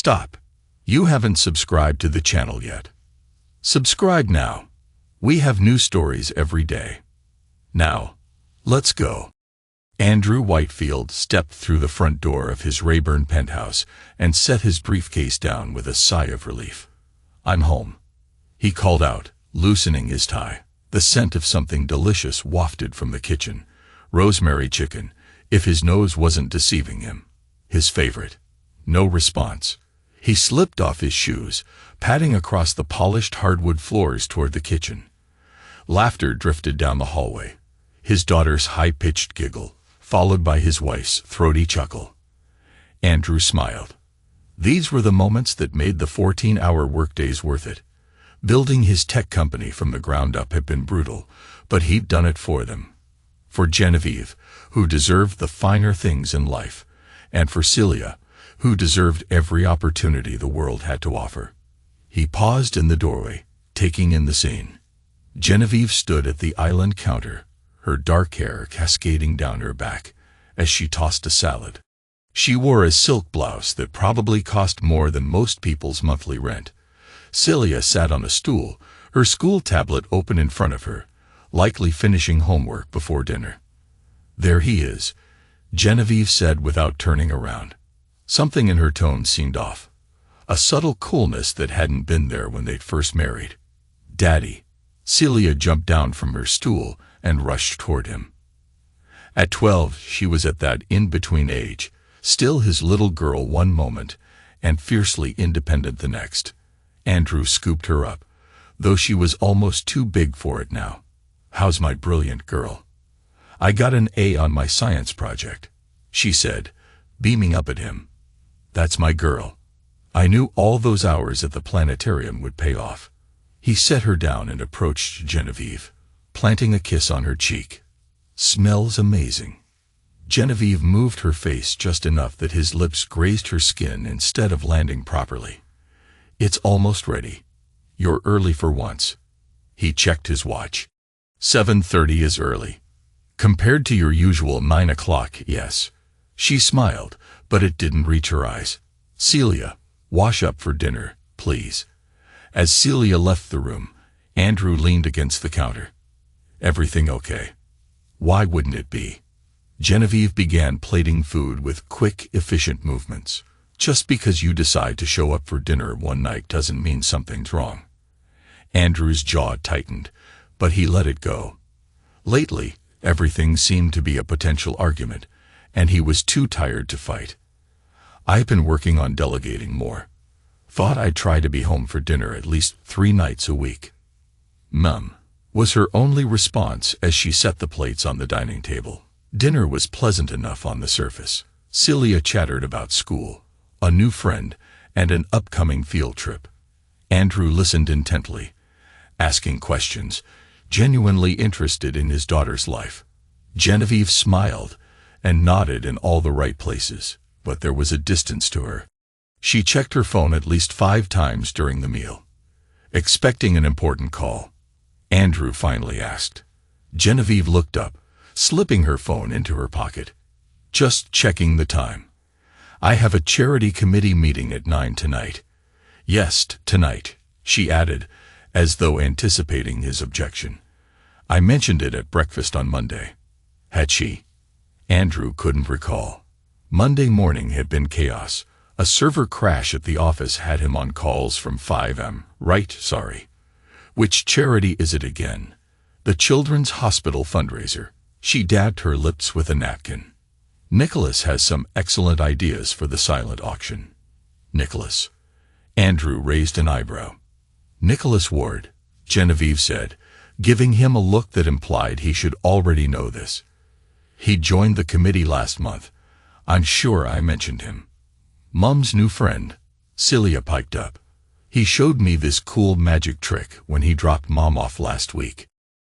Stop. You haven't subscribed to the channel yet. Subscribe now. We have new stories every day. Now, let's go. Andrew Whitefield stepped through the front door of his Rayburn penthouse and set his briefcase down with a sigh of relief. I'm home, he called out, loosening his tie. The scent of something delicious wafted from the kitchen. Rosemary chicken, if his nose wasn't deceiving him. His favorite. No response. He slipped off his shoes, padding across the polished hardwood floors toward the kitchen. Laughter drifted down the hallway. His daughter's high-pitched giggle, followed by his wife's throaty chuckle. Andrew smiled. These were the moments that made the 14-hour workdays worth it. Building his tech company from the ground up had been brutal, but he'd done it for them. For Genevieve, who deserved the finer things in life, and for Celia, who deserved every opportunity the world had to offer. He paused in the doorway, taking in the scene. Genevieve stood at the island counter, her dark hair cascading down her back as she tossed a salad. She wore a silk blouse that probably cost more than most people's monthly rent. Celia sat on a stool, her school tablet open in front of her, likely finishing homework before dinner. There he is, Genevieve said without turning around. Something in her tone seemed off. A subtle coolness that hadn't been there when they'd first married. Daddy. Celia jumped down from her stool and rushed toward him. At 12, she was at that in-between age, still his little girl one moment, and fiercely independent the next. Andrew scooped her up, though she was almost too big for it now. How's my brilliant girl? I got an A on my science project, she said, beaming up at him. That's my girl. I knew all those hours at the planetarium would pay off. He set her down and approached Genevieve, planting a kiss on her cheek. Smells amazing. Genevieve moved her face just enough that his lips grazed her skin instead of landing properly. It's almost ready. You're early for once. He checked his watch. 7:30 is early. Compared to your usual 9 o'clock, yes. She smiled, but it didn't reach her eyes. Celia, wash up for dinner, please. As Celia left the room, Andrew leaned against the counter. Everything okay? Why wouldn't it be? Genevieve began plating food with quick, efficient movements. Just because you decide to show up for dinner one night doesn't mean something's wrong. Andrew's jaw tightened, but he let it go. Lately, everything seemed to be a potential argument, and he was too tired to fight. I've been working on delegating more. Thought I'd try to be home for dinner at least 3 nights a week. Mum, was her only response as she set the plates on the dining table. Dinner was pleasant enough on the surface. Celia chattered about school, a new friend, and an upcoming field trip. Andrew listened intently, asking questions, genuinely interested in his daughter's life. Genevieve smiled and nodded in all the right places, but there was a distance to her. She checked her phone at least 5 times during the meal, expecting an important call. Andrew finally asked. Genevieve looked up, slipping her phone into her pocket. Just checking the time. I have a charity committee meeting at 9 tonight. Yes, tonight, she added, as though anticipating his objection. I mentioned it at breakfast on Monday. Had she? Andrew couldn't recall. Monday morning had been chaos. A server crash at the office had him on calls from 5 a.m. Right, sorry. Which charity is it again? The Children's Hospital fundraiser. She dabbed her lips with a napkin. Nicholas has some excellent ideas for the silent auction. Nicholas. Andrew raised an eyebrow. Nicholas Ward, Genevieve said, giving him a look that implied he should already know this. He joined the committee last month. I'm sure I mentioned him. Mum's new friend, Celia piped up. He showed me this cool magic trick when he dropped Mom off last week.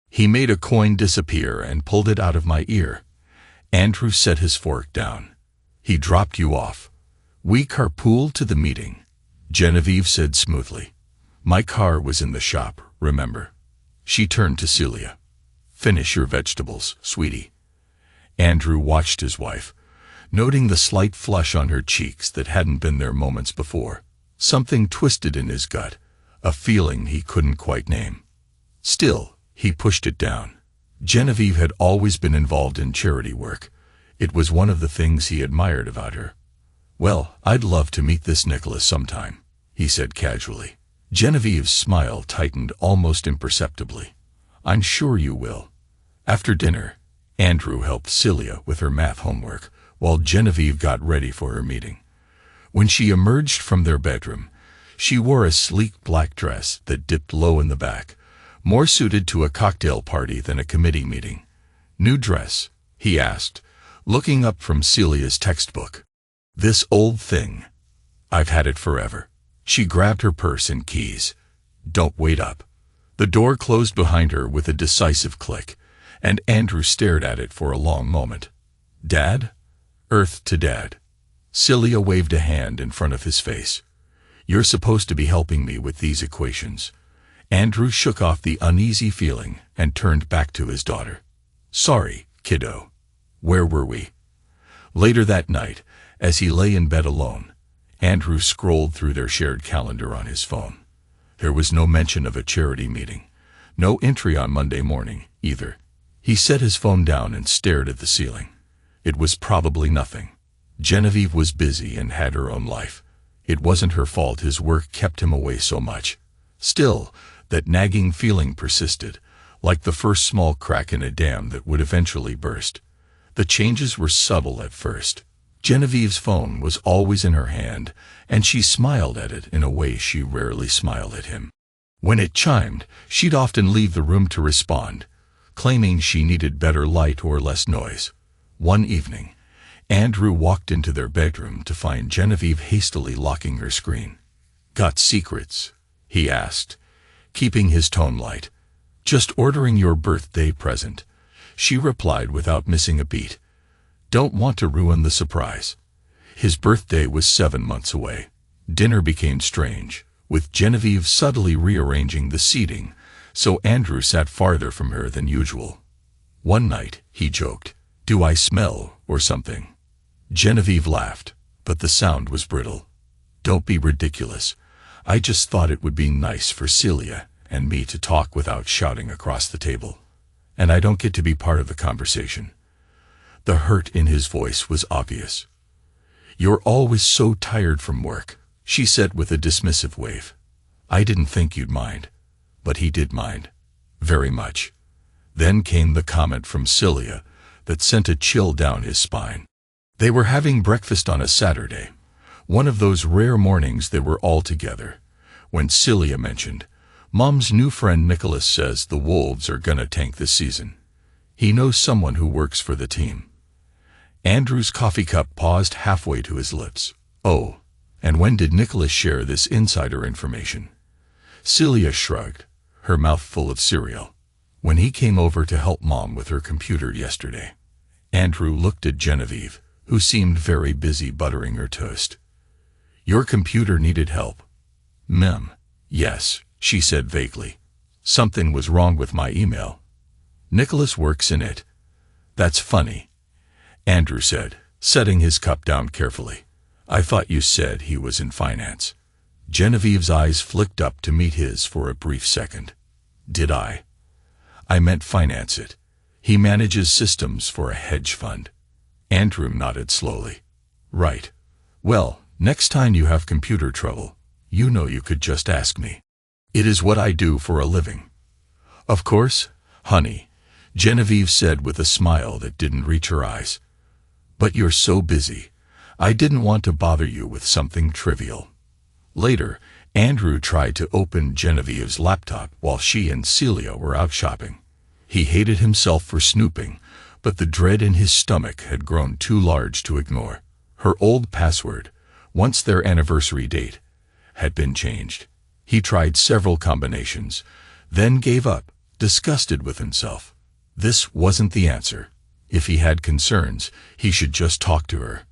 He made a coin disappear and pulled it out of my ear. Andrew set his fork down. He dropped you off. We carpooled to the meeting, Genevieve said smoothly. My car was in the shop, remember? She turned to Celia. Finish your vegetables, sweetie. Andrew watched his wife, noting the slight flush on her cheeks that hadn't been there moments before. Something twisted in his gut, a feeling he couldn't quite name. Still, he pushed it down. Genevieve had always been involved in charity work. It was one of the things he admired about her. "Well, I'd love to meet this Nicholas sometime," he said casually. Genevieve's smile tightened almost imperceptibly. "I'm sure you will." After dinner, Andrew helped Celia with her math homework while Genevieve got ready for her meeting. When she emerged from their bedroom, she wore a sleek black dress that dipped low in the back, more suited to a cocktail party than a committee meeting. "New dress?" he asked, looking up from Celia's textbook. "This old thing. I've had it forever." She grabbed her purse and keys. "Don't wait up." The door closed behind her with a decisive click, and Andrew stared at it for a long moment. "Dad?" "Earth to Dad." Celia waved a hand in front of his face. "You're supposed to be helping me with these equations." Andrew shook off the uneasy feeling and turned back to his daughter. "Sorry, kiddo. Where were we?" Later that night, as he lay in bed alone, Andrew scrolled through their shared calendar on his phone. There was no mention of a charity meeting, no entry on Monday morning, either. He set his phone down and stared at the ceiling. It was probably nothing. Genevieve was busy and had her own life. It wasn't her fault his work kept him away so much. Still, that nagging feeling persisted, like the first small crack in a dam that would eventually burst. The changes were subtle at first. Genevieve's phone was always in her hand, and she smiled at it in a way she rarely smiled at him. When it chimed, she'd often leave the room to respond, claiming she needed better light or less noise. One evening, Andrew walked into their bedroom to find Genevieve hastily locking her screen. "Got secrets?" he asked, keeping his tone light. "Just ordering your birthday present," she replied without missing a beat. "Don't want to ruin the surprise." His birthday was 7 months away. Dinner became strange, with Genevieve subtly rearranging the seating, so Andrew sat farther from her than usual. One night, he joked, "Do I smell or something?" Genevieve laughed, but the sound was brittle. "Don't be ridiculous. I just thought it would be nice for Celia and me to talk without shouting across the table. And I don't get to be part of the conversation." The hurt in his voice was obvious. "You're always so tired from work," she said with a dismissive wave. "I didn't think you'd mind." But he did mind. Very much. Then came the comment from Celia that sent a chill down his spine. They were having breakfast on a Saturday, one of those rare mornings they were all together, when Celia mentioned, "Mom's new friend Nicholas says the Wolves are gonna tank this season. He knows someone who works for the team." Andrew's coffee cup paused halfway to his lips. "Oh, and when did Nicholas share this insider information?" Celia shrugged, her mouth full of cereal. "When he came over to help Mom with her computer yesterday." Andrew looked at Genevieve, who seemed very busy buttering her toast. "Your computer needed help?" "Mem, yes," she said vaguely. "Something was wrong with my email." "Nicholas works in it." "That's funny," Andrew said, setting his cup down carefully. "I thought you said he was in finance." Genevieve's eyes flicked up to meet his for a brief second. "Did I?" "I meant finance it. He manages systems for a hedge fund." Andrew nodded slowly. "Right. Well, next time you have computer trouble, you know you could just ask me. It is what I do for a living." "Of course, honey," Genevieve said with a smile that didn't reach her eyes. "But you're so busy. I didn't want to bother you with something trivial." Later, Andrew tried to open Genevieve's laptop while she and Celia were out shopping. He hated himself for snooping, but the dread in his stomach had grown too large to ignore. Her old password, once their anniversary date, had been changed. He tried several combinations, then gave up, disgusted with himself. This wasn't the answer. If he had concerns, he should just talk to her.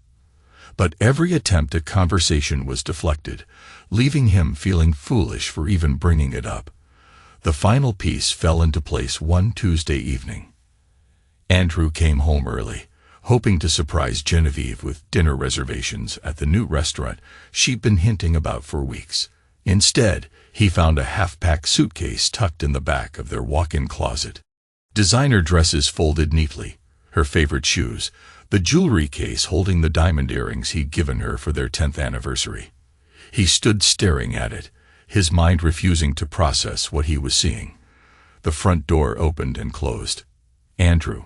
But every attempt at conversation was deflected, leaving him feeling foolish for even bringing it up. The final piece fell into place one Tuesday evening. Andrew came home early, hoping to surprise Genevieve with dinner reservations at the new restaurant she'd been hinting about for weeks. Instead, he found a half-packed suitcase tucked in the back of their walk-in closet. Designer dresses folded neatly, her favorite shoes, the jewelry case holding the diamond earrings he'd given her for their 10th anniversary. He stood staring at it, his mind refusing to process what he was seeing. The front door opened and closed. "Andrew,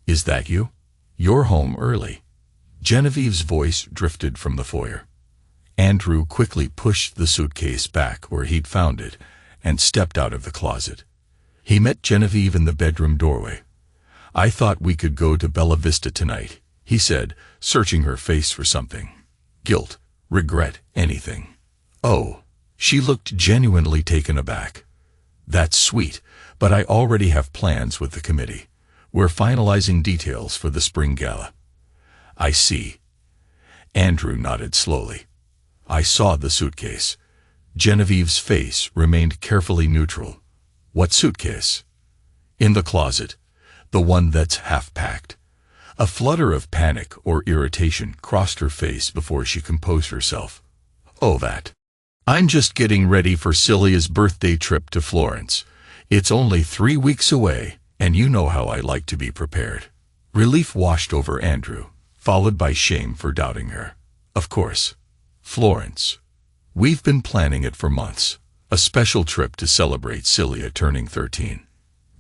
is that you? You're home early." Genevieve's voice drifted from the foyer. Andrew quickly pushed the suitcase back where he'd found it and stepped out of the closet. He met Genevieve in the bedroom doorway. "I thought we could go to Bella Vista tonight," he said, searching her face for something. Guilt, regret, anything. "Oh." She looked genuinely taken aback. "That's sweet, but I already have plans with the committee. We're finalizing details for the spring gala." "I see." Andrew nodded slowly. "I saw the suitcase." Genevieve's face remained carefully neutral. "What suitcase?" "In the closet. The one that's half-packed." A flutter of panic or irritation crossed her face before she composed herself. "Oh, that. I'm just getting ready for Celia's birthday trip to Florence. It's only 3 weeks away, and you know how I like to be prepared." Relief washed over Andrew, followed by shame for doubting her. "Of course. Florence. We've been planning it for months. A special trip to celebrate Celia turning 13.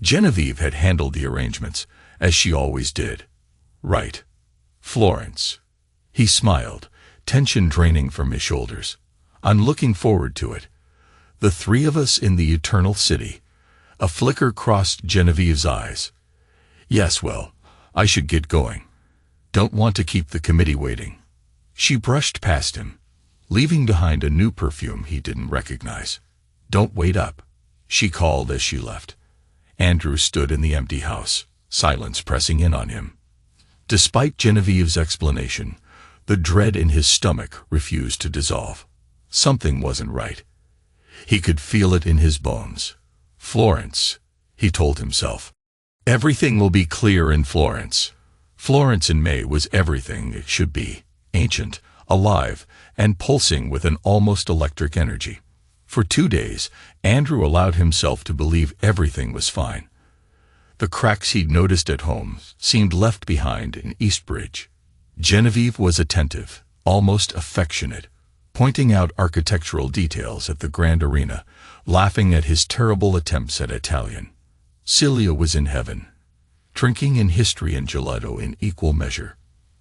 Genevieve had handled the arrangements, as she always did. "Right. Florence." He smiled, tension draining from his shoulders. "I'm looking forward to it. The 3 of us in the eternal city." A flicker crossed Genevieve's eyes. "Yes, well, I should get going. Don't want to keep the committee waiting." She brushed past him, leaving behind a new perfume he didn't recognize. "Don't wait up," she called as she left. Andrew stood in the empty house, silence pressing in on him. Despite Genevieve's explanation, the dread in his stomach refused to dissolve. Something wasn't right. He could feel it in his bones. Florence, he told himself. Everything will be clear in Florence. Florence in May was everything it should be, ancient, alive, and pulsing with an almost electric energy. For 2 days, Andrew allowed himself to believe everything was fine. The cracks he'd noticed at home seemed left behind in Eastbridge. Genevieve was attentive, almost affectionate, pointing out architectural details at the Grand Arena, laughing at his terrible attempts at Italian. Celia was in heaven, drinking in history and gelato in equal measure.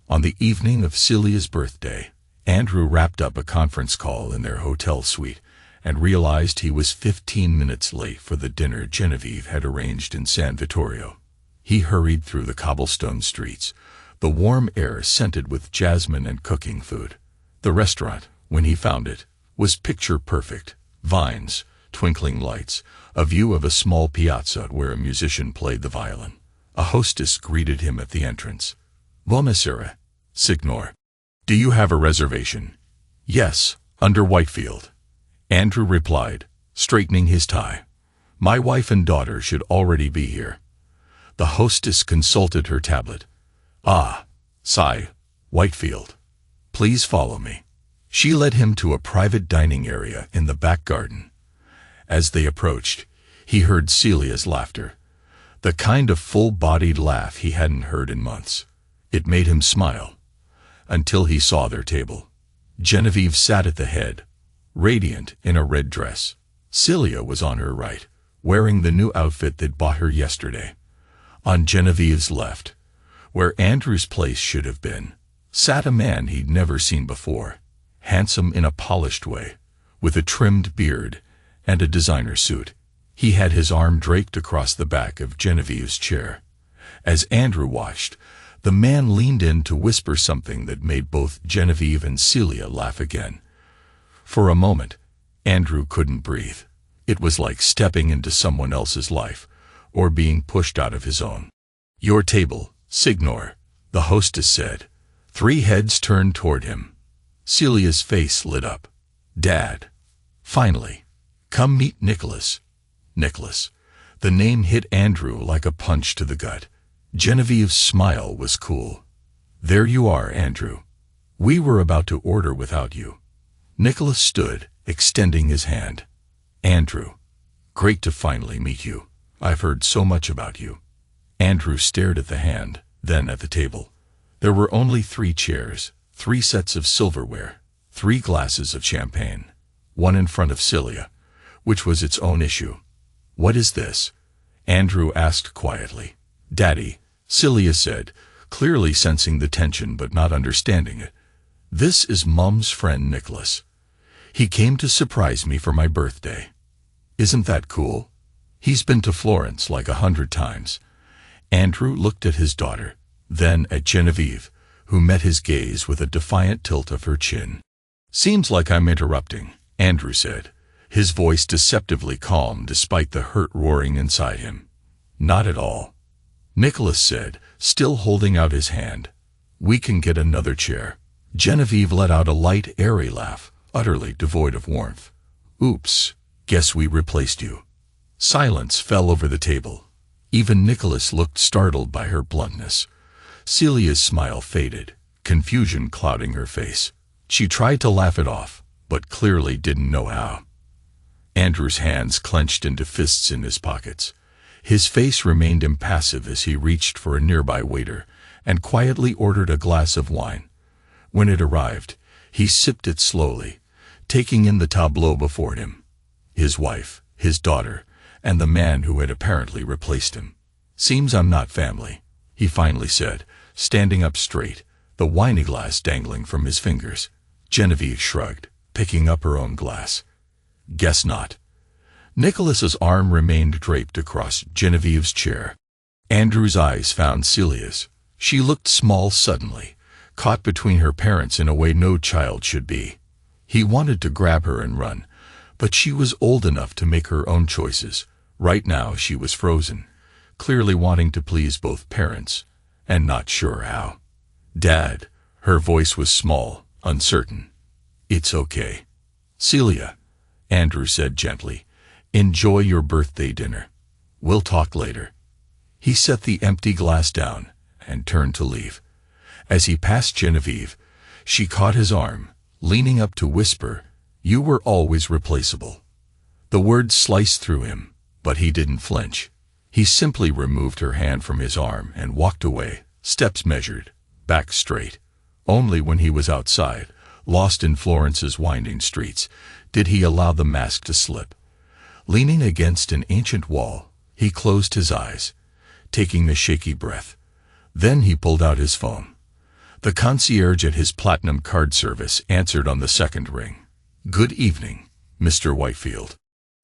On the evening of Celia's birthday, Andrew wrapped up a conference call in their hotel suite and realized he was 15 minutes late for the dinner Genevieve had arranged in San Vittorio. He hurried through the cobblestone streets, the warm air scented with jasmine and cooking food. The restaurant, when he found it, was picture perfect. Vines, twinkling lights, a view of a small piazza where a musician played the violin. A hostess greeted him at the entrance. "Buonasera, signor. Do you have a reservation?" "Yes, under Whitefield." Andrew replied, straightening his tie. "My wife and daughter should already be here." The hostess consulted her tablet. "Ah, sigh, Whitefield. Please follow me." She led him to a private dining area in the back garden. As they approached, he heard Celia's laughter, the kind of full-bodied laugh he hadn't heard in months. It made him smile, until he saw their table. Genevieve sat at the head, radiant in a red dress. Celia was on her right, wearing the new outfit they'd bought her yesterday. On Genevieve's left, where Andrew's place should have been, sat a man he'd never seen before, handsome in a polished way, with a trimmed beard and a designer suit. He had his arm draped across the back of Genevieve's chair. As Andrew watched, the man leaned in to whisper something that made both Genevieve and Celia laugh again. For a moment, Andrew couldn't breathe. It was like stepping into someone else's life, or being pushed out of his own. "Your table, signor," the hostess said. 3 heads turned toward him. Celia's face lit up. "Dad. Finally. Come meet Nicholas." Nicholas. The name hit Andrew like a punch to the gut. Genevieve's smile was cool. There you are, Andrew. We were about to order without you. Nicholas stood, extending his hand. Andrew, great to finally meet you. I've heard so much about you. Andrew stared at the hand, then at the table. There were only 3 chairs, 3 sets of silverware, 3 glasses of champagne, one in front of Celia, which was its own issue. What is this? Andrew asked quietly. Daddy, Celia said, clearly sensing the tension but not understanding it. This is Mum's friend Nicholas. He came to surprise me for my birthday. Isn't that cool? He's been to Florence like 100 times. Andrew looked at his daughter, then at Genevieve, who met his gaze with a defiant tilt of her chin. Seems like I'm interrupting, Andrew said, his voice deceptively calm despite the hurt roaring inside him. Not at all. Nicholas said, still holding out his hand. We can get another chair. Genevieve let out a light, airy laugh, utterly devoid of warmth. Oops, guess we replaced you. Silence fell over the table. Even Nicholas looked startled by her bluntness. Celia's smile faded, confusion clouding her face. She tried to laugh it off, but clearly didn't know how. Andrew's hands clenched into fists in his pockets. His face remained impassive as he reached for a nearby waiter and quietly ordered a glass of wine. When it arrived, he sipped it slowly, taking in the tableau before him. His wife, his daughter, and the man who had apparently replaced him. Seems I'm not family, he finally said, standing up straight, the wine glass dangling from his fingers. Genevieve shrugged, picking up her own glass. Guess not. Nicholas's arm remained draped across Genevieve's chair. Andrew's eyes found Celia's. She looked small suddenly, caught between her parents in a way no child should be. He wanted to grab her and run, but she was old enough to make her own choices. Right now she was frozen, clearly wanting to please both parents, and not sure how. Dad, her voice was small, uncertain. It's okay. Celia, Andrew said gently, enjoy your birthday dinner. We'll talk later. He set the empty glass down and turned to leave. As he passed Genevieve, she caught his arm, leaning up to whisper, You were always replaceable. The words sliced through him, but he didn't flinch. He simply removed her hand from his arm and walked away, steps measured, back straight. Only when he was outside, lost in Florence's winding streets, did he allow the mask to slip. Leaning against an ancient wall, he closed his eyes, taking a shaky breath. Then he pulled out his phone. The concierge at his platinum card service answered on the second ring. Good evening, Mr. Whitefield.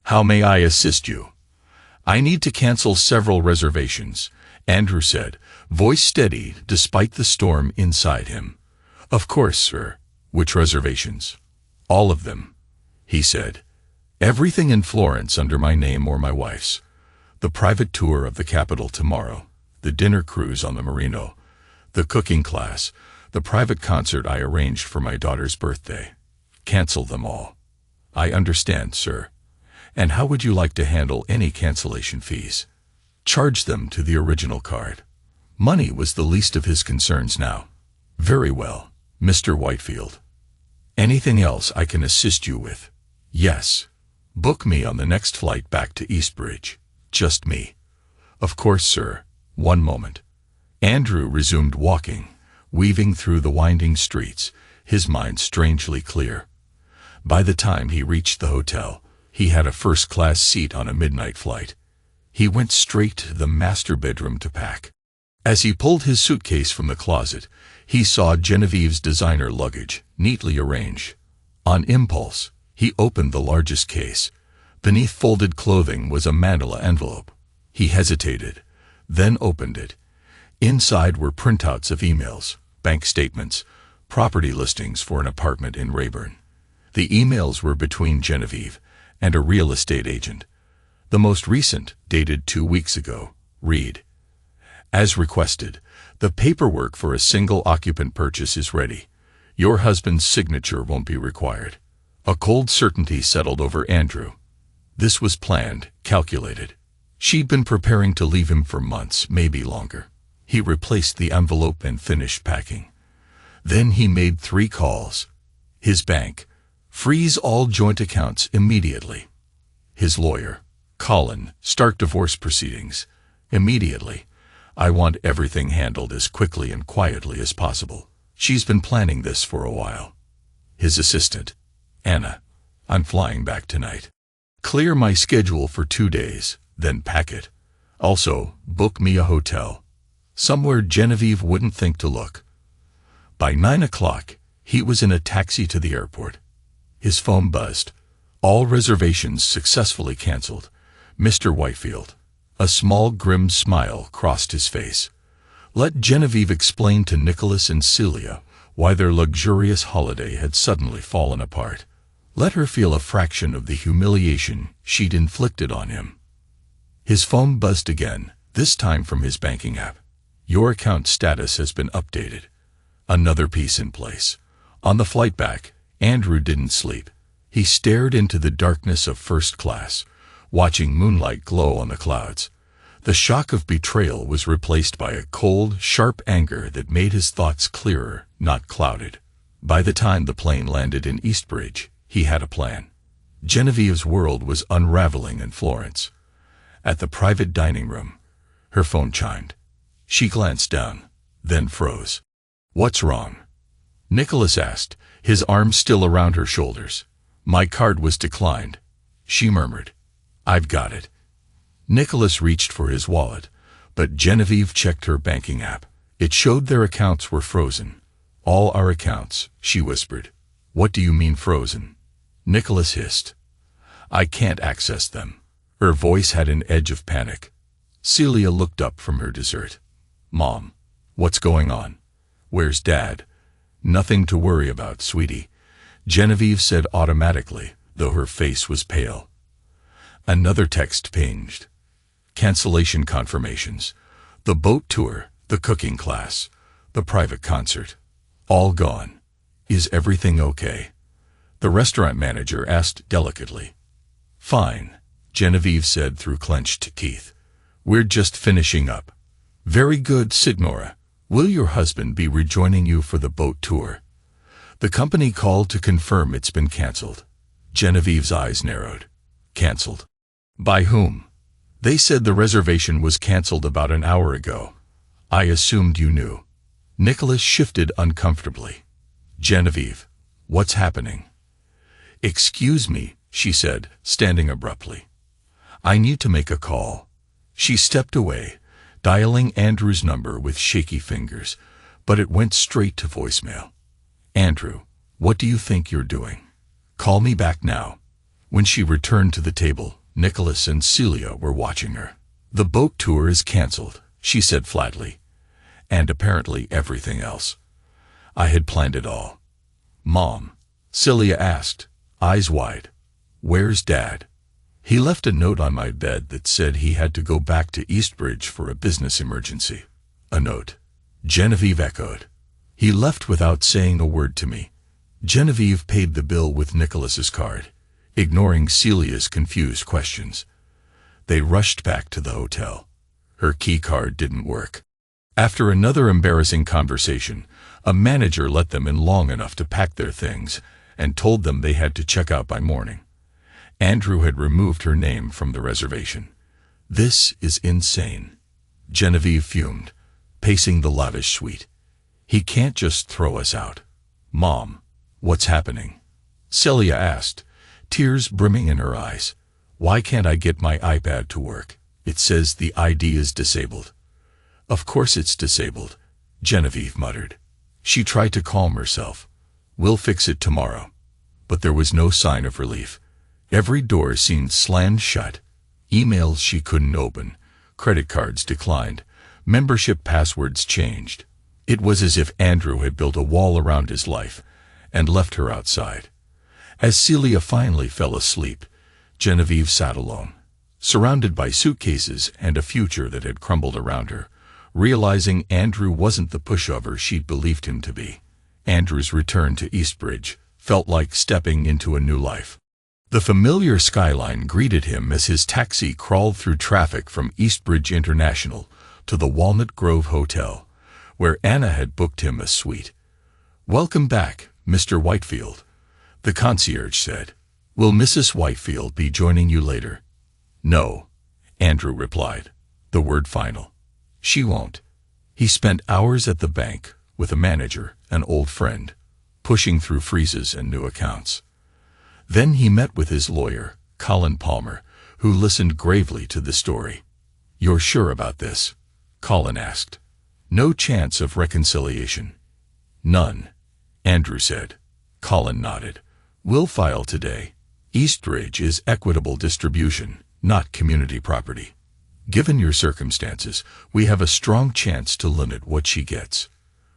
How may I assist you? I need to cancel several reservations, Andrew said, voice steady despite the storm inside him. Of course, sir. Which reservations? All of them, he said. Everything in Florence under my name or my wife's. The private tour of the capital tomorrow, the dinner cruise on the Merino, the cooking class, the private concert I arranged for my daughter's birthday. Cancel them all. I understand, sir. And how would you like to handle any cancellation fees? Charge them to the original card. Money was the least of his concerns now. Very well, Mr. Whitefield. Anything else I can assist you with? Yes. Book me on the next flight back to Eastbridge. Just me. Of course, sir. One moment. Andrew resumed walking, weaving through the winding streets, his mind strangely clear. By the time he reached the hotel, he had a first-class seat on a midnight flight. He went straight to the master bedroom to pack. As he pulled his suitcase from the closet, he saw Genevieve's designer luggage, neatly arranged. On impulse, he opened the largest case. Beneath folded clothing was a manila envelope. He hesitated, then opened it. Inside were printouts of emails, bank statements, property listings for an apartment in Rayburn. The emails were between Genevieve and a real estate agent. The most recent, dated 2 weeks ago, read, As requested, the paperwork for a single occupant purchase is ready. Your husband's signature won't be required. A cold certainty settled over Andrew. This was planned, calculated. She'd been preparing to leave him for months, maybe longer. He replaced the envelope and finished packing. Then he made 3 calls. His bank, freeze all joint accounts immediately. His lawyer, Colin, start divorce proceedings immediately. I want everything handled as quickly and quietly as possible. She's been planning this for a while. His assistant, Anna, I'm flying back tonight. Clear my schedule for 2 days, then pack it. Also, book me a hotel. Somewhere Genevieve wouldn't think to look. By 9 o'clock, he was in a taxi to the airport. His phone buzzed. All reservations successfully canceled. Mr. Whitefield. A small grim smile crossed his face. Let Genevieve explain to Nicholas and Celia why their luxurious holiday had suddenly fallen apart. Let her feel a fraction of the humiliation she'd inflicted on him. His phone buzzed again, this time from his banking app. Your account status has been updated. Another piece in place. On the flight back, Andrew didn't sleep. He stared into the darkness of first class, watching moonlight glow on the clouds. The shock of betrayal was replaced by a cold, sharp anger that made his thoughts clearer, not clouded. By the time the plane landed in Eastbridge, he had a plan. Genevieve's world was unraveling in Florence. At the private dining room, her phone chimed. She glanced down, then froze. What's wrong? Nicholas asked, his arms still around her shoulders. My card was declined, she murmured. I've got it. Nicholas reached for his wallet, but Genevieve checked her banking app. It showed their accounts were frozen. All our accounts, she whispered. What do you mean frozen? Nicholas hissed. I can't access them. Her voice had an edge of panic. Celia looked up from her dessert. Mom, what's going on? Where's Dad? Nothing to worry about, sweetie, Genevieve said automatically, though her face was pale. Another text pinged. Cancellation confirmations. The boat tour, the cooking class, the private concert. All gone. Is everything okay? The restaurant manager asked delicately. Fine, Genevieve said through clenched teeth. We're just finishing up. Very good, Signora. Will your husband be rejoining you for the boat tour? The company called to confirm it's been canceled. Genevieve's eyes narrowed. Canceled? By whom? They said the reservation was canceled about an hour ago. I assumed you knew. Nicholas shifted uncomfortably. Genevieve, what's happening? Excuse me, she said, standing abruptly. I need to make a call. She stepped away, dialing Andrew's number with shaky fingers, but it went straight to voicemail. Andrew, what do you think you're doing? Call me back now. When she returned to the table, Nicholas and Celia were watching her. The boat tour is canceled, she said flatly. And apparently everything else. I had planned it all. Mom, Celia asked, eyes wide. Where's Dad? He left a note on my bed that said he had to go back to Eastbridge for a business emergency. A note. Genevieve echoed. He left without saying a word to me. Genevieve paid the bill with Nicholas's card, ignoring Celia's confused questions. They rushed back to the hotel. Her key card didn't work. After another embarrassing conversation, a manager let them in long enough to pack their things and told them they had to check out by morning. Andrew had removed her name from the reservation. This is insane. Genevieve fumed, pacing the lavish suite. He can't just throw us out. Mom, what's happening? Celia asked, tears brimming in her eyes. Why can't I get my iPad to work? It says the ID is disabled. Of course it's disabled, Genevieve muttered. She tried to calm herself. We'll fix it tomorrow. But there was no sign of relief. Every door seemed slammed shut. Emails she couldn't open. Credit cards declined. Membership passwords changed. It was as if Andrew had built a wall around his life and left her outside. As Celia finally fell asleep, Genevieve sat alone, surrounded by suitcases and a future that had crumbled around her, realizing Andrew wasn't the pushover she'd believed him to be. Andrew's return to Eastbridge felt like stepping into a new life. The familiar skyline greeted him as his taxi crawled through traffic from Eastbridge International, to the Walnut Grove Hotel, where Anna had booked him a suite. "Welcome back, Mr. Whitefield," the concierge said. "Will Mrs. Whitefield be joining you later?" "No," Andrew replied, the word final. "She won't." He spent hours at the bank with a manager, an old friend, pushing through freezes and new accounts. Then he met with his lawyer, Colin Palmer, who listened gravely to the story. "You're sure about this?" Colin asked. "No chance of reconciliation?" "None," Andrew said. Colin nodded. "We'll file today. Eastridge is equitable distribution, not community property. Given your circumstances, we have a strong chance to limit what she gets.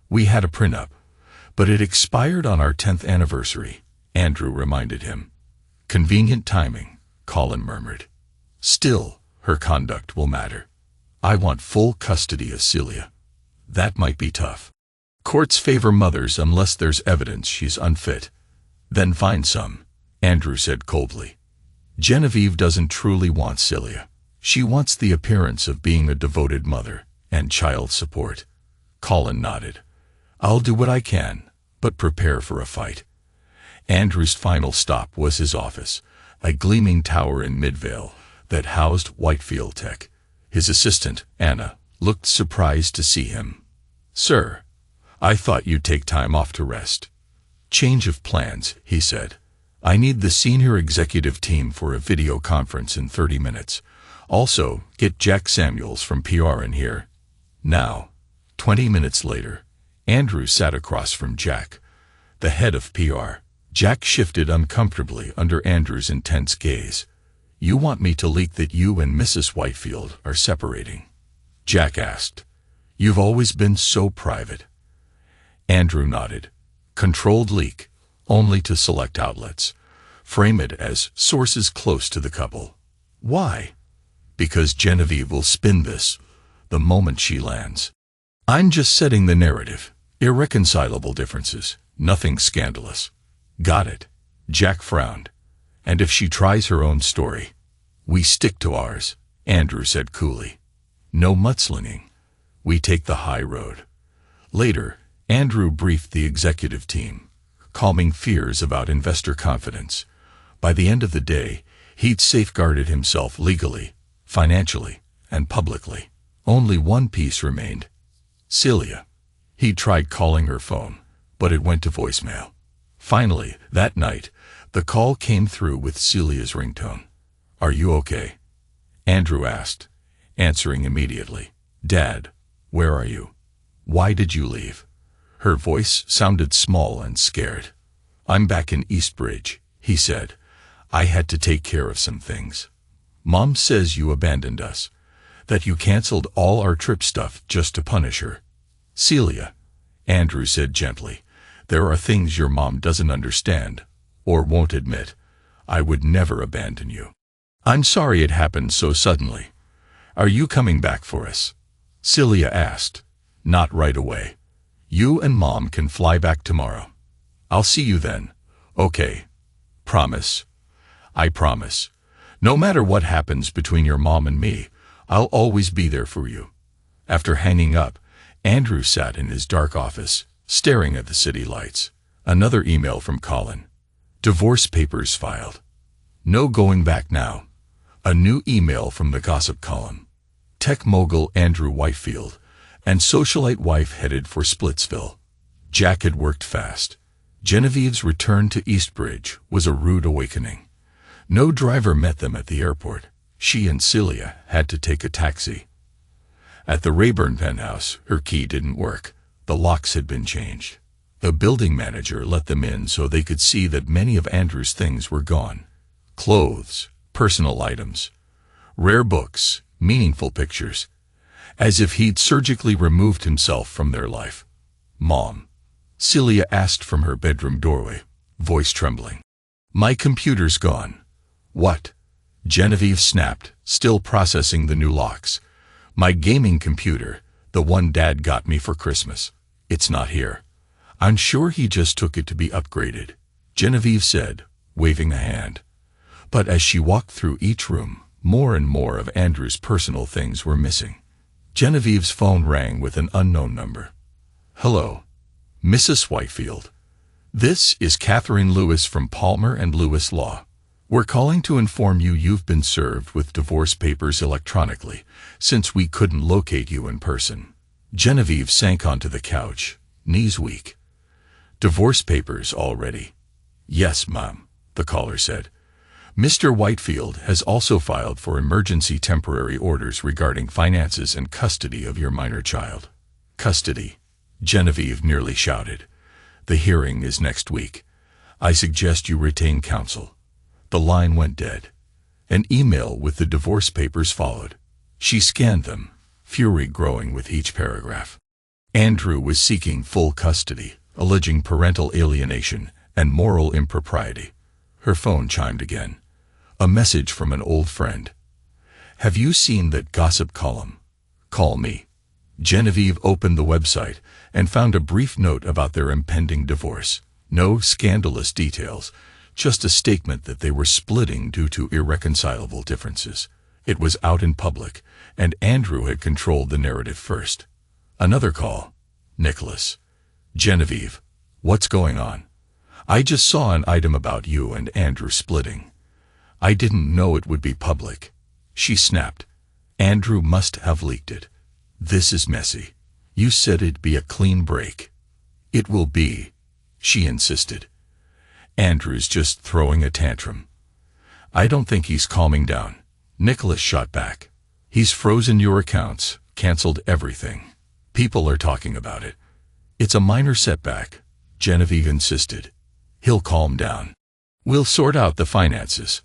We had a prenup, but it expired on our 10th anniversary," Andrew reminded him. "Convenient timing," Colin murmured. "Still, her conduct will matter. I want full custody of Celia." "That might be tough. Courts favor mothers unless there's evidence she's unfit." "Then find some," Andrew said coldly. "Genevieve doesn't truly want Celia. She wants the appearance of being a devoted mother and child support." Colin nodded. "I'll do what I can, but prepare for a fight." Andrew's final stop was his office, a gleaming tower in Midvale that housed Whitefield Tech. His assistant, Anna, looked surprised to see him. "Sir, I thought you'd take time off to rest." "Change of plans," he said. "I need the senior executive team for a video conference in 30 minutes. Also, get Jack Samuels from PR in here now." 20 minutes later, Andrew sat across from Jack, the head of PR. Jack shifted uncomfortably under Andrew's intense gaze. "You want me to leak that you and Mrs. Whitefield are separating?" Jack asked. "You've always been so private." Andrew nodded. "Controlled leak, only to select outlets. Frame it as sources close to the couple." "Why?" "Because Genevieve will spin this the moment she lands. I'm just setting the narrative. Irreconcilable differences, nothing scandalous." "Got it." Jack frowned. "And if she tries her own story?" "We stick to ours," Andrew said coolly. "No mudslinging. We take the high road." Later, Andrew briefed the executive team, calming fears about investor confidence. By the end of the day, he'd safeguarded himself legally, financially, and publicly. Only one piece remained: Celia. He tried calling her phone, but it went to voicemail. Finally, that night, the call came through with Celia's ringtone. "Are you okay?" Andrew asked, answering immediately. "Dad, where are you? Why did you leave?" Her voice sounded small and scared. "I'm back in Eastridge," he said. "I had to take care of some things. Mom says you abandoned us, that you canceled all our trip stuff just to punish her." "Celia," Andrew said gently, "there are things your mom doesn't understand, or won't admit. I would never abandon you. I'm sorry it happened so suddenly. Are you coming back for us?" Celia asked. "Not right away. You and Mom can fly back tomorrow." "I'll see you then." "Okay. Promise?" "I promise. No matter what happens between your mom and me, I'll always be there for you." After hanging up, Andrew sat in his dark office, staring at the city lights. Another email from Colin. "Divorce papers filed. No going back now." A new email from the gossip column. "Tech mogul Andrew Whitefield and socialite wife headed for Splitsville." Jack had worked fast. Genevieve's return to Eastridge was a rude awakening. No driver met them at the airport. She and Celia had to take a taxi. At the Rayburn penthouse, her key didn't work. The locks had been changed. The building manager let them in so they could see that many of Andrew's things were gone. Clothes, personal items, rare books, meaningful pictures. As if he'd surgically removed himself from their life. "Mom," Celia asked from her bedroom doorway, voice trembling. "My computer's gone." "What?" Genevieve snapped, still processing the new locks. "My gaming computer, the one Dad got me for Christmas. It's not here." "I'm sure he just took it to be upgraded," Genevieve said, waving a hand. But as she walked through each room, more and more of Andrew's personal things were missing. Genevieve's phone rang with an unknown number. "Hello, Mrs. Whitefield. This is Catherine Lewis from Palmer and Lewis Law. We're calling to inform you you've been served with divorce papers electronically, since we couldn't locate you in person." Genevieve sank onto the couch, knees weak. "Divorce papers already?" "Yes, Mom," the caller said. "Mr. Whitefield has also filed for emergency temporary orders regarding finances and custody of your minor child." "Custody?" Genevieve nearly shouted. "The hearing is next week. I suggest you retain counsel." The line went dead. An email with the divorce papers followed. She scanned them, fury growing with each paragraph. Andrew was seeking full custody, alleging parental alienation and moral impropriety. Her phone chimed again. A message from an old friend. "Have you seen that gossip column? Call me." Genevieve opened the website and found a brief note about their impending divorce. No scandalous details, just a statement that they were splitting due to irreconcilable differences. It was out in public, and Andrew had controlled the narrative first. Another call. "Nicholas." "Genevieve, what's going on? I just saw an item about you and Andrew splitting. I didn't know it would be public." She snapped. "Andrew must have leaked it. This is messy. You said it'd be a clean break." "It will be," she insisted. "Andrew's just throwing a tantrum." "I don't think he's calming down," Nicholas shot back. "He's frozen your accounts, canceled everything. People are talking about it." "It's a minor setback," Genevieve insisted. "He'll calm down. We'll sort out the finances."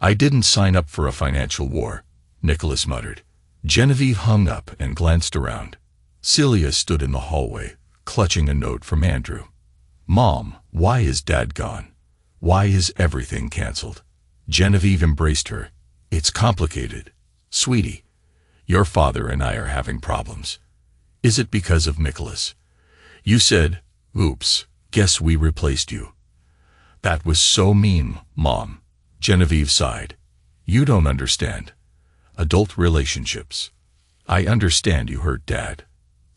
"I didn't sign up for a financial war," Nicholas muttered. Genevieve hung up and glanced around. Celia stood in the hallway, clutching a note from Andrew. "Mom, why is Dad gone? Why is everything canceled?" Genevieve embraced her. "It's complicated. Sweetie, your father and I are having problems." "Is it because of Nicholas? You said, oops, guess we replaced you." "That was so mean, Mom," Genevieve sighed. "You don't understand. Adult relationships. I understand you hurt Dad."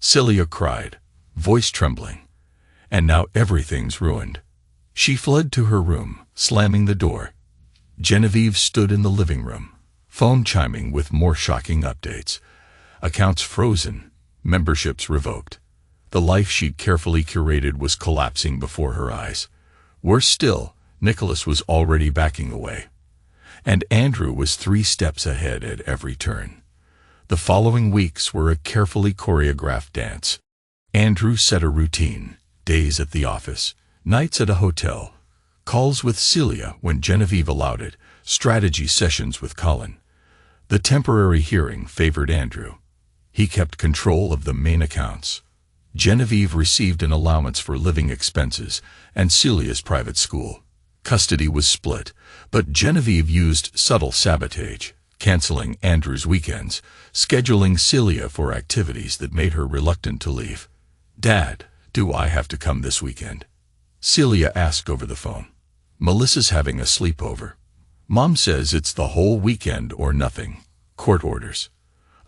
Celia cried, voice trembling. "And now everything's ruined." She fled to her room, slamming the door. Genevieve stood in the living room, phone chiming with more shocking updates. Accounts frozen, memberships revoked. The life she'd carefully curated was collapsing before her eyes. Worse still, Nicholas was already backing away. And Andrew was 3 steps ahead at every turn. The following weeks were a carefully choreographed dance. Andrew set a routine: days at the office, nights at a hotel, calls with Celia when Genevieve allowed it, strategy sessions with Colin. The temporary hearing favored Andrew. He kept control of the main accounts. Genevieve received an allowance for living expenses and Celia's private school. Custody was split, but Genevieve used subtle sabotage, canceling Andrew's weekends, scheduling Celia for activities that made her reluctant to leave. "Dad, do I have to come this weekend?" Celia asked over the phone. "Melissa's having a sleepover. Mom says it's the whole weekend or nothing. Court orders."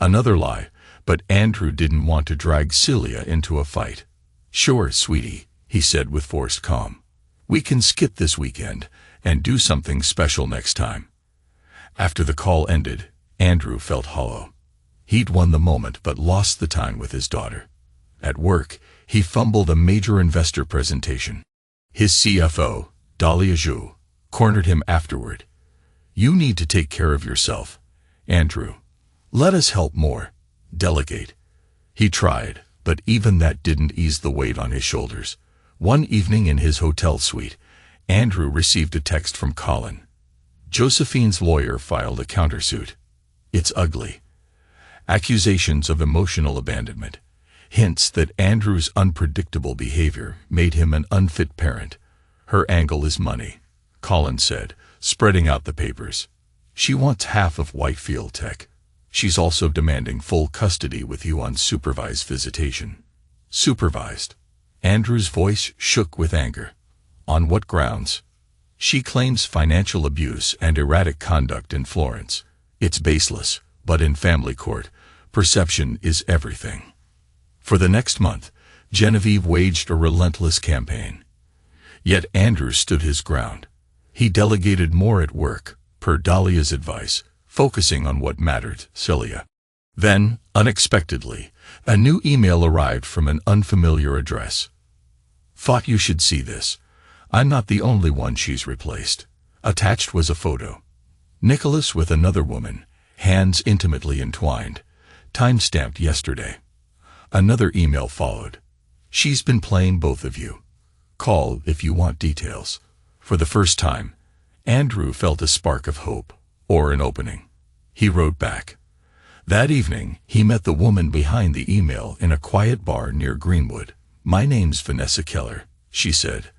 Another lie, but Andrew didn't want to drag Celia into a fight. "Sure, sweetie," he said with forced calm. "We can skip this weekend and do something special next time." After the call ended, Andrew felt hollow. He'd won the moment but lost the time with his daughter. At work, he fumbled a major investor presentation. His CFO, Dahlia Zhu, cornered him afterward. "You need to take care of yourself, Andrew. Let us help more. Delegate." He tried, but even that didn't ease the weight on his shoulders. One evening in his hotel suite, Andrew received a text from Colin. Josephine's lawyer filed a countersuit. "It's ugly. Accusations of emotional abandonment. Hints that Andrew's unpredictable behavior made him an unfit parent. Her angle is money," Colin said, spreading out the papers. "She wants half of Whitefield Tech. She's also demanding full custody with you on supervised visitation." "Supervised?" Andrew's voice shook with anger. "On what grounds?" "She claims financial abuse and erratic conduct in Florence. It's baseless, but in family court, Perception is everything. For the next month, Genevieve waged a relentless campaign. Yet Andrew stood his ground. He delegated more at work, per Dahlia's advice, focusing on what mattered, Celia. Then, unexpectedly, a new email arrived from an unfamiliar address. "Thought you should see this. I'm not the only one she's replaced." Attached was a photo. Nicholas with another woman, hands intimately entwined, time-stamped yesterday. Another email followed. "She's been playing both of you. Call if you want details." For the first time, Andrew felt a spark of hope, or an opening. He wrote back. That evening, he met the woman behind the email in a quiet bar near Greenwood. "My name's Vanessa Keller," she said,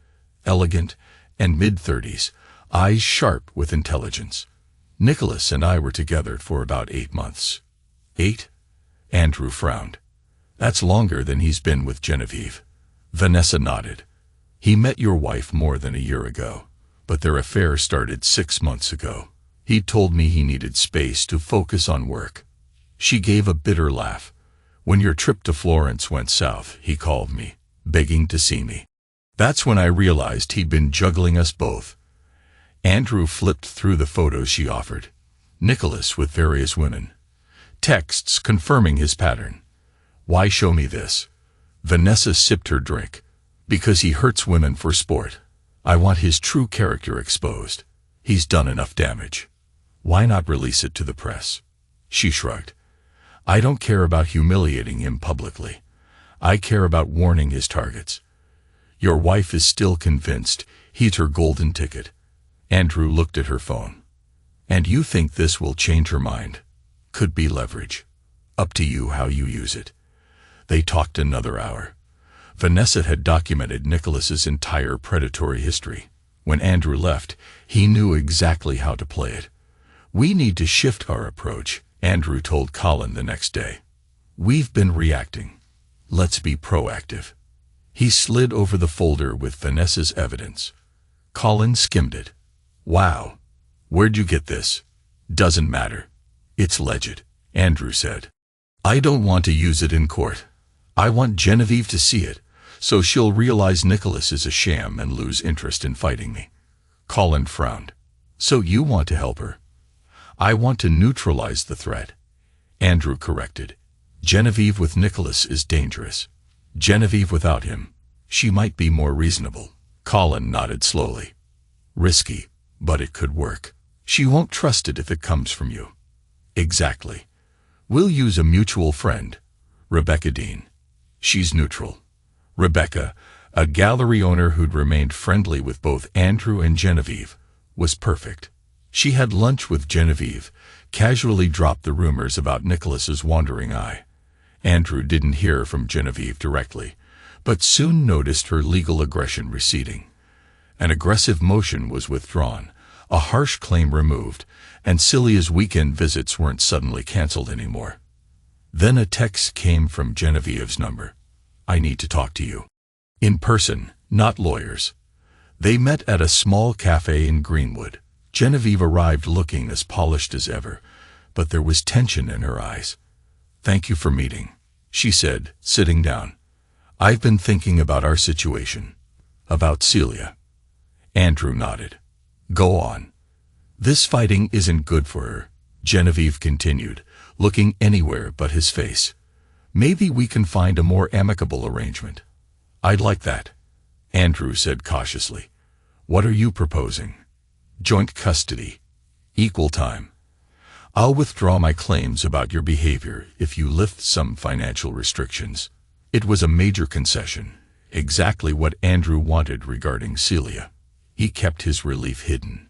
elegant and mid-30s, eyes sharp with intelligence. "Nicholas and I were together for about 8 months." 8? Andrew frowned. "That's longer than he's been with Genevieve." Vanessa nodded. "He met your wife more than a year ago, but their affair started 6 months ago. He told me he needed space to focus on work." She gave a bitter laugh. "When your trip to Florence went south, he called me, begging to see me. That's when I realized he'd been juggling us both." Andrew flipped through the photos she offered. Nicholas with various women. Texts confirming his pattern. "Why show me this?" Vanessa sipped her drink. "Because he hurts women for sport. I want his true character exposed. He's done enough damage. Why not release it to the press?" She shrugged. "I don't care about humiliating him publicly. I care about warning his targets. Your wife is still convinced he's her golden ticket." Andrew looked at her phone. "And you think this will change her mind?" "Could be leverage. Up to you how you use it." They talked another hour. Vanessa had documented Nicholas's entire predatory history. When Andrew left, he knew exactly how to play it. "We need to shift our approach," Andrew told Colin the next day. "We've been reacting. Let's be proactive." He slid over the folder with Vanessa's evidence. Colin skimmed it. "Wow. Where'd you get this?" "Doesn't matter. It's legit," Andrew said. "I don't want to use it in court. I want Genevieve to see it, so she'll realize Nicholas is a sham and lose interest in fighting me." Colin frowned. "So you want to help her?" "I want to neutralize the threat," Andrew corrected. "Genevieve with Nicholas is dangerous. Genevieve without him, she might be more reasonable." Colin nodded slowly. "Risky, but it could work. She won't trust it if it comes from you." "Exactly. We'll use a mutual friend, Rebecca Dean. She's neutral." Rebecca, a gallery owner who'd remained friendly with both Andrew and Genevieve, was perfect. She had lunch with Genevieve, casually dropped the rumors about Nicholas's wandering eye. Andrew didn't hear from Genevieve directly, but soon noticed her legal aggression receding. An aggressive motion was withdrawn, a harsh claim removed, and Celia's weekend visits weren't suddenly canceled anymore. Then a text came from Genevieve's number. "I need to talk to you. In person, not lawyers." They met at a small cafe in Greenwood. Genevieve arrived looking as polished as ever, but there was tension in her eyes. "Thank you for meeting," she said, sitting down. "I've been thinking about our situation." "About Celia?" Andrew nodded. "Go on." "This fighting isn't good for her," Genevieve continued, looking anywhere but his face. "Maybe we can find a more amicable arrangement." "I'd like that," Andrew said cautiously. "What are you proposing?" "Joint custody. Equal time. I'll withdraw my claims about your behavior if you lift some financial restrictions." It was a major concession, exactly what Andrew wanted regarding Celia. He kept his relief hidden.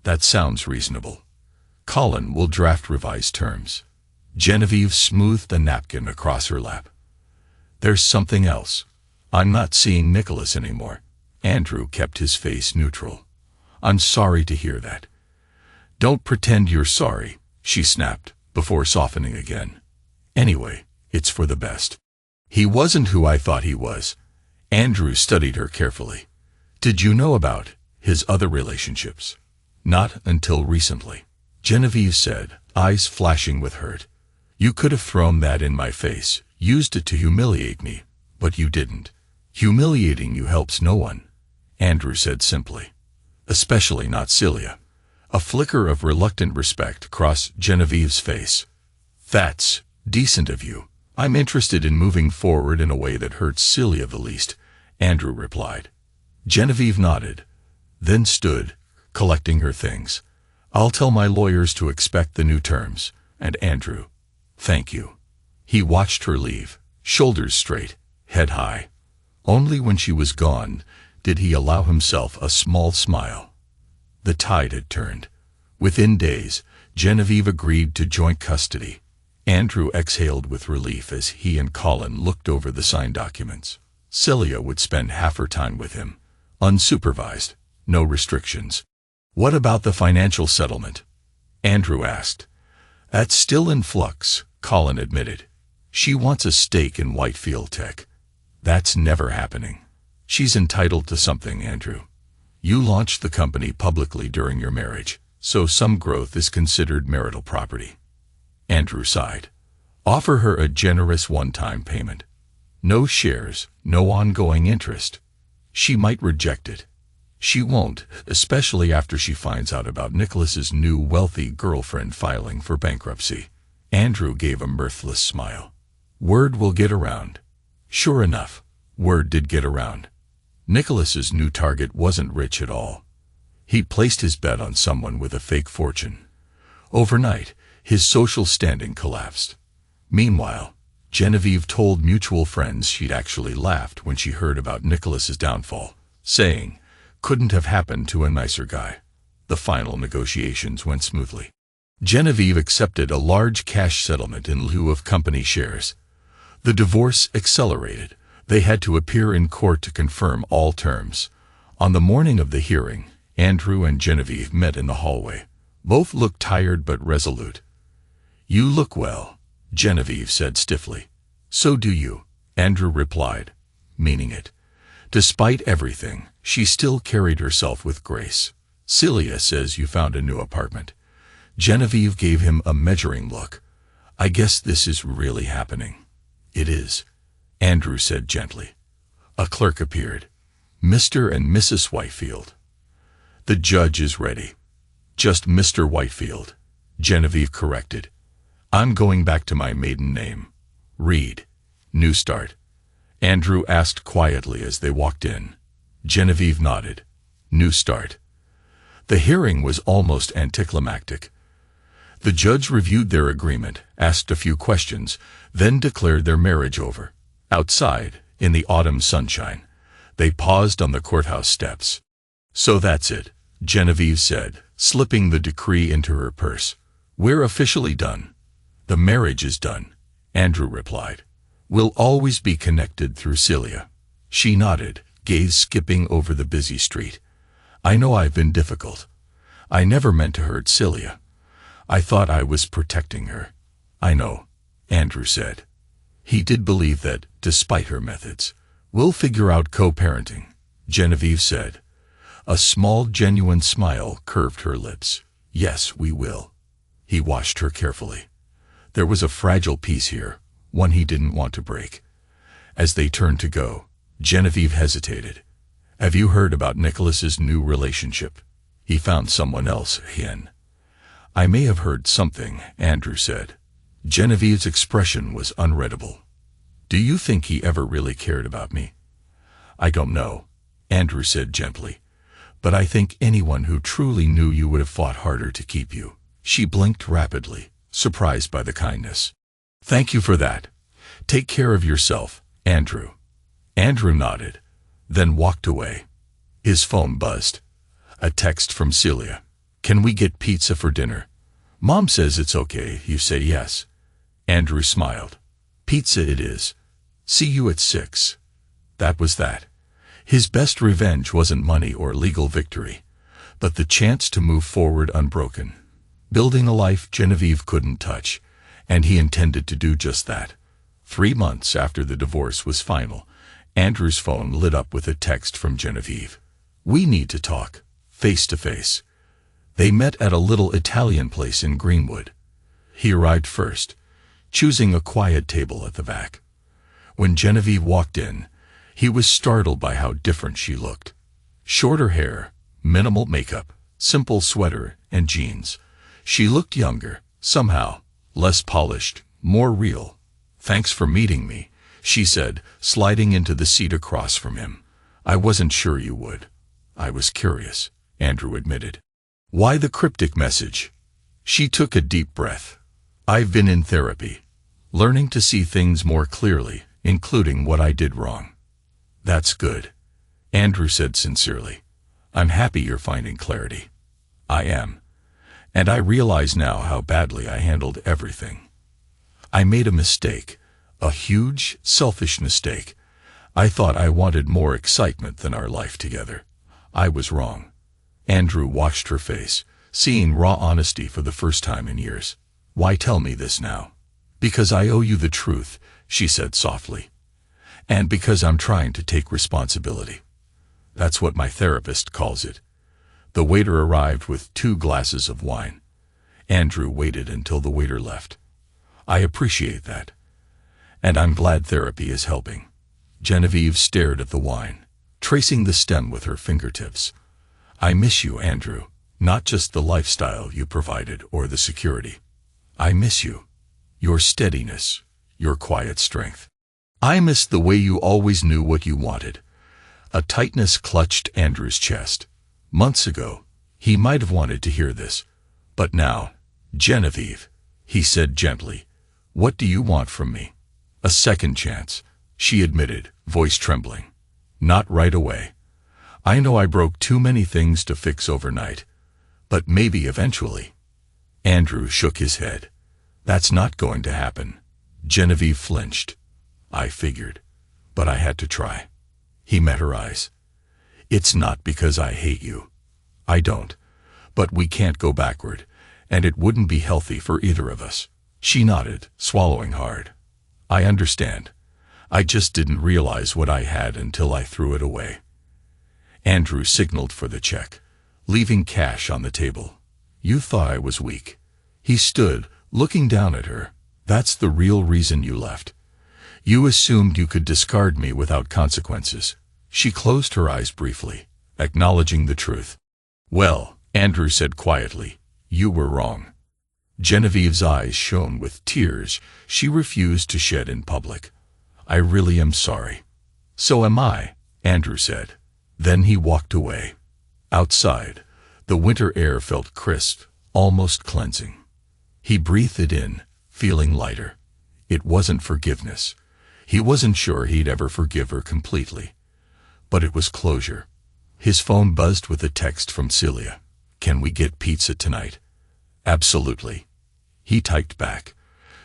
"That sounds reasonable. Colin will draft revised terms." Genevieve smoothed a napkin across her lap. "There's something else. I'm not seeing Nicholas anymore." Andrew kept his face neutral. "I'm sorry to hear that." "Don't pretend you're sorry," she snapped, before softening again. "Anyway, it's for the best." "He wasn't who I thought he was." Andrew studied her carefully. "Did you know about his other relationships?" "Not until recently," Genevieve said, eyes flashing with hurt. You could have thrown that in my face, used it to humiliate me, but you didn't. Humiliating you helps no one, Andrew said simply. Especially not Celia. A flicker of reluctant respect crossed Genevieve's face. That's decent of you. I'm interested in moving forward in a way that hurts Celia the least, Andrew replied. Genevieve nodded, then stood, collecting her things. I'll tell my lawyers to expect the new terms, and Andrew, thank you. He watched her leave, shoulders straight, head high. Only when she was gone did he allow himself a small smile. The tide had turned. Within days, Genevieve agreed to joint custody. Andrew exhaled with relief as he and Colin looked over the signed documents. Celia would spend half her time with him, unsupervised, no restrictions. What about the financial settlement? Andrew asked. That's still in flux, Colin admitted. She wants a stake in Whitefield Tech. That's never happening. She's entitled to something, Andrew. You launched the company publicly during your marriage, so some growth is considered marital property. Andrew sighed. Offer her a generous one-time payment. No shares, no ongoing interest. She might reject it. She won't, especially after she finds out about Nicholas's new wealthy girlfriend filing for bankruptcy. Andrew gave a mirthless smile. Word will get around. Sure enough, word did get around. Nicholas's new target wasn't rich at all. He placed his bet on someone with a fake fortune. Overnight, his social standing collapsed. Meanwhile, Genevieve told mutual friends she'd actually laughed when she heard about Nicholas's downfall, saying, couldn't have happened to a nicer guy. The final negotiations went smoothly. Genevieve accepted a large cash settlement in lieu of company shares. The divorce accelerated. They had to appear in court to confirm all terms. On the morning of the hearing, Andrew and Genevieve met in the hallway. Both looked tired but resolute. You look well, Genevieve said stiffly. So do you, Andrew replied, meaning it. Despite everything, she still carried herself with grace. Celia says you found a new apartment. Genevieve gave him a measuring look. I guess this is really happening. It is, Andrew said gently. A clerk appeared. Mr. and Mrs. Whitefield. The judge is ready. Just Mr. Whitefield, Genevieve corrected. I'm going back to my maiden name. Reed. New start. Andrew asked quietly as they walked in. Genevieve nodded. New start. The hearing was almost anticlimactic. The judge reviewed their agreement, asked a few questions, then declared their marriage over. Outside, in the autumn sunshine, they paused on the courthouse steps. So that's it, Genevieve said, slipping the decree into her purse. We're officially done. The marriage is done, Andrew replied. We'll always be connected through Celia. She nodded, gaze skipping over the busy street. I know I've been difficult. I never meant to hurt Celia. I thought I was protecting her. I know, Andrew said. He did believe that, despite her methods. We'll figure out co-parenting, Genevieve said. A small, genuine smile curved her lips. Yes, we will. He watched her carefully. There was a fragile piece here, one he didn't want to break. As they turned to go, Genevieve hesitated. Have you heard about Nicholas's new relationship? He found someone else, Hen. I may have heard something, Andrew said. Genevieve's expression was unreadable. Do you think he ever really cared about me? I don't know, Andrew said gently. But I think anyone who truly knew you would have fought harder to keep you. She blinked rapidly, surprised by the kindness. Thank you for that. Take care of yourself, Andrew. Andrew nodded, then walked away. His phone buzzed. A text from Celia. Can we get pizza for dinner? Mom says it's okay, you say yes. Andrew smiled. Pizza it is. See you at 6. That was that. His best revenge wasn't money or legal victory, but the chance to move forward unbroken. Building a life Genevieve couldn't touch, and he intended to do just that. 3 months after the divorce was final, Andrew's phone lit up with a text from Genevieve. We need to talk, face to face. They met at a little Italian place in Greenwood. He arrived first. choosing a quiet table at the back. When Genevieve walked in, he was startled by how different she looked. Shorter hair, minimal makeup, simple sweater and jeans. She looked younger, somehow, less polished, more real. "Thanks for meeting me," she said, sliding into the seat across from him. "I wasn't sure you would." "I was curious," Andrew admitted. "Why the cryptic message?" She took a deep breath. "I've been in therapy, learning to see things more clearly, including what I did wrong." "That's good," Andrew said sincerely. "I'm happy you're finding clarity." "I am. And I realize now how badly I handled everything. I made a mistake, a huge, selfish mistake. I thought I wanted more excitement than our life together. I was wrong." Andrew watched her face, seeing raw honesty for the first time in years. "Why tell me this now?" "Because I owe you the truth," she said softly. "And because I'm trying to take responsibility. That's what my therapist calls it." The waiter arrived with 2 glasses of wine. Andrew waited until the waiter left. "I appreciate that. And I'm glad therapy is helping." Genevieve stared at the wine, tracing the stem with her fingertips. "I miss you, Andrew, not just the lifestyle you provided or the security. I miss you, your steadiness, your quiet strength. I miss the way you always knew what you wanted." A tightness clutched Andrew's chest. Months ago, he might have wanted to hear this. But now, "Genevieve," he said gently, "what do you want from me?" "A second chance," she admitted, voice trembling. "Not right away. I know I broke too many things to fix overnight. But maybe eventually." Andrew shook his head. "That's not going to happen." Genevieve flinched. "I figured. But I had to try." He met her eyes. "It's not because I hate you. I don't. But we can't go backward, and it wouldn't be healthy for either of us." She nodded, swallowing hard. "I understand. I just didn't realize what I had until I threw it away." Andrew signaled for the check, leaving cash on the table. "You thought I was weak." He stood, looking down at her. "That's the real reason you left. You assumed you could discard me without consequences." She closed her eyes briefly, acknowledging the truth. "Well," Andrew said quietly, "you were wrong." Genevieve's eyes shone with tears she refused to shed in public. "I really am sorry." "So am I," Andrew said. Then he walked away. Outside, the winter air felt crisp, almost cleansing. He breathed it in, feeling lighter. It wasn't forgiveness. He wasn't sure he'd ever forgive her completely. But it was closure. His phone buzzed with a text from Celia. "Can we get pizza tonight?" "Absolutely." He typed back,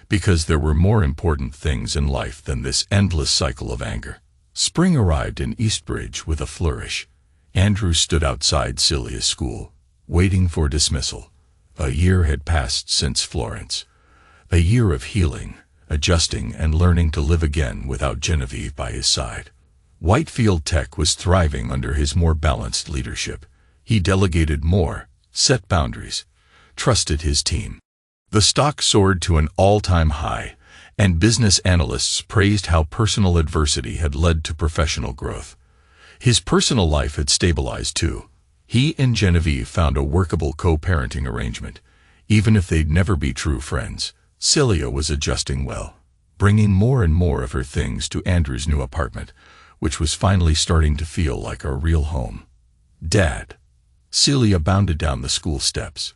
because there were more important things in life than this endless cycle of anger. Spring arrived in Eastbridge with a flourish. Andrew stood outside Celia's school, waiting for dismissal. A year had passed since Florence. A year of healing, adjusting and learning to live again without Genevieve by his side. Whitefield Tech was thriving under his more balanced leadership. He delegated more, set boundaries, trusted his team. The stock soared to an all-time high, and business analysts praised how personal adversity had led to professional growth. His personal life had stabilized too. He and Genevieve found a workable co-parenting arrangement. Even if they'd never be true friends, Celia was adjusting well, bringing more and more of her things to Andrew's new apartment, which was finally starting to feel like a real home. "Dad." Celia bounded down the school steps,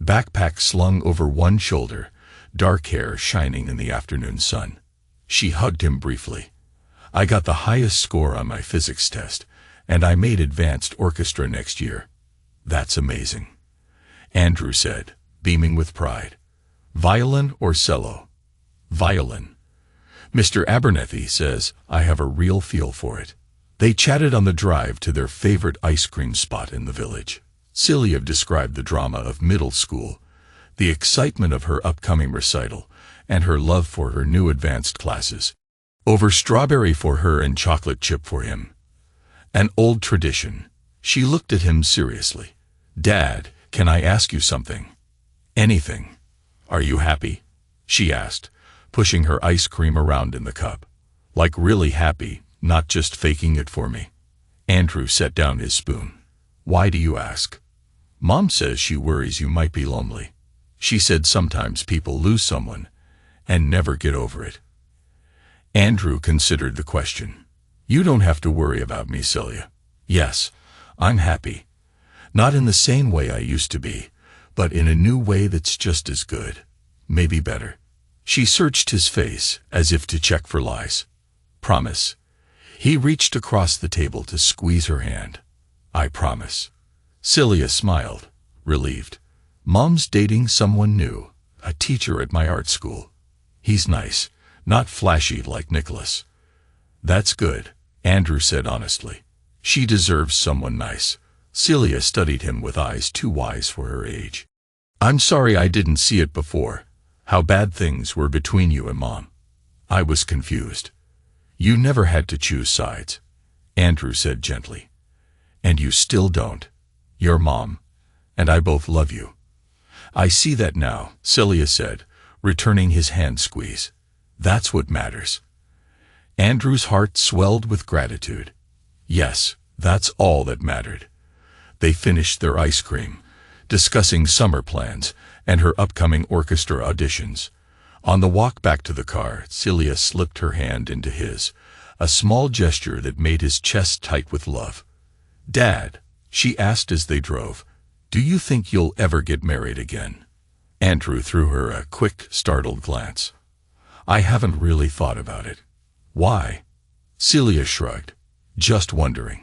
backpack slung over one shoulder, dark hair shining in the afternoon sun. She hugged him briefly. "I got the highest score on my physics test, and I made advanced orchestra next year." "That's amazing," Andrew said, beaming with pride. "Violin or cello?" "Violin. Mr. Abernethy says I have a real feel for it." They chatted on the drive to their favorite ice cream spot in the village. Celia described the drama of middle school, the excitement of her upcoming recital, and her love for her new advanced classes. Over strawberry for her and chocolate chip for him. An old tradition. She looked at him seriously. "Dad, can I ask you something?" "Anything." "Are you happy?" she asked, pushing her ice cream around in the cup. Like really happy, not just faking it for me. Andrew set down his spoon. Why do you ask? Mom says she worries you might be lonely. She said sometimes people lose someone and never get over it. Andrew considered the question. You don't have to worry about me, Celia. Yes, I'm happy. Not in the same way I used to be, but in a new way that's just as good. Maybe better. She searched his face as if to check for lies. Promise. He reached across the table to squeeze her hand. I promise. Celia smiled, relieved. Mom's dating someone new, a teacher at my art school. He's nice, not flashy like Nicholas. That's good, Andrew said honestly. She deserves someone nice. Celia studied him with eyes too wise for her age. I'm sorry I didn't see it before, how bad things were between you and Mom. I was confused. You never had to choose sides, Andrew said gently. And you still don't. Your mom and I both love you. I see that now, Celia said, returning his hand squeeze. That's what matters. Andrew's heart swelled with gratitude. Yes, that's all that mattered. They finished their ice cream, discussing summer plans and her upcoming orchestra auditions. On the walk back to the car, Celia slipped her hand into his, a small gesture that made his chest tight with love. Dad, she asked as they drove, do you think you'll ever get married again? Andrew threw her a quick, startled glance. I haven't really thought about it. Why? Celia shrugged. Just wondering.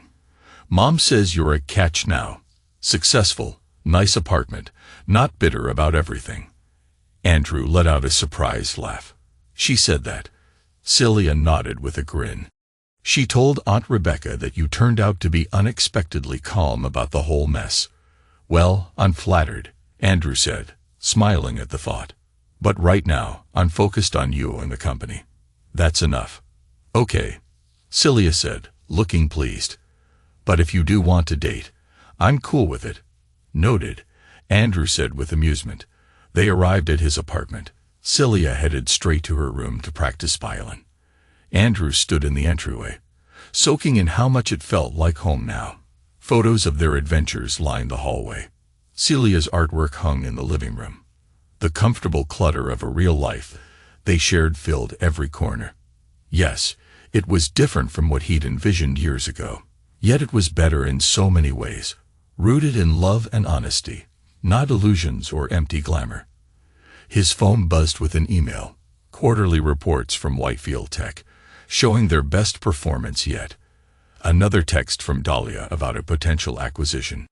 Mom says you're a catch now. Successful, nice apartment, not bitter about everything. Andrew let out a surprised laugh. She said that. Celia nodded with a grin. She told Aunt Rebecca that you turned out to be unexpectedly calm about the whole mess. Well, I'm flattered, Andrew said, smiling at the thought. But right now, I'm focused on you and the company. That's enough. Okay, Celia said, looking pleased. But if you do want to date, I'm cool with it. Noted, Andrew said with amusement. They arrived at his apartment. Celia headed straight to her room to practice violin. Andrew stood in the entryway, soaking in how much it felt like home now. Photos of their adventures lined the hallway. Celia's artwork hung in the living room. The comfortable clutter of a real life they shared filled every corner. Yes, it was different from what he'd envisioned years ago. Yet it was better in so many ways, rooted in love and honesty, not illusions or empty glamour. His phone buzzed with an email, quarterly reports from Whitefield Tech, showing their best performance yet. Another text from Dahlia about a potential acquisition.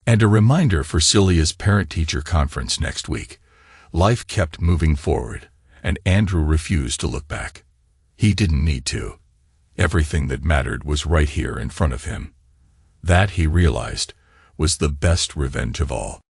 And a reminder for Celia's parent-teacher conference next week. Life kept moving forward, and Andrew refused to look back. He didn't need to. Everything that mattered was right here in front of him. That, he realized, was the best revenge of all.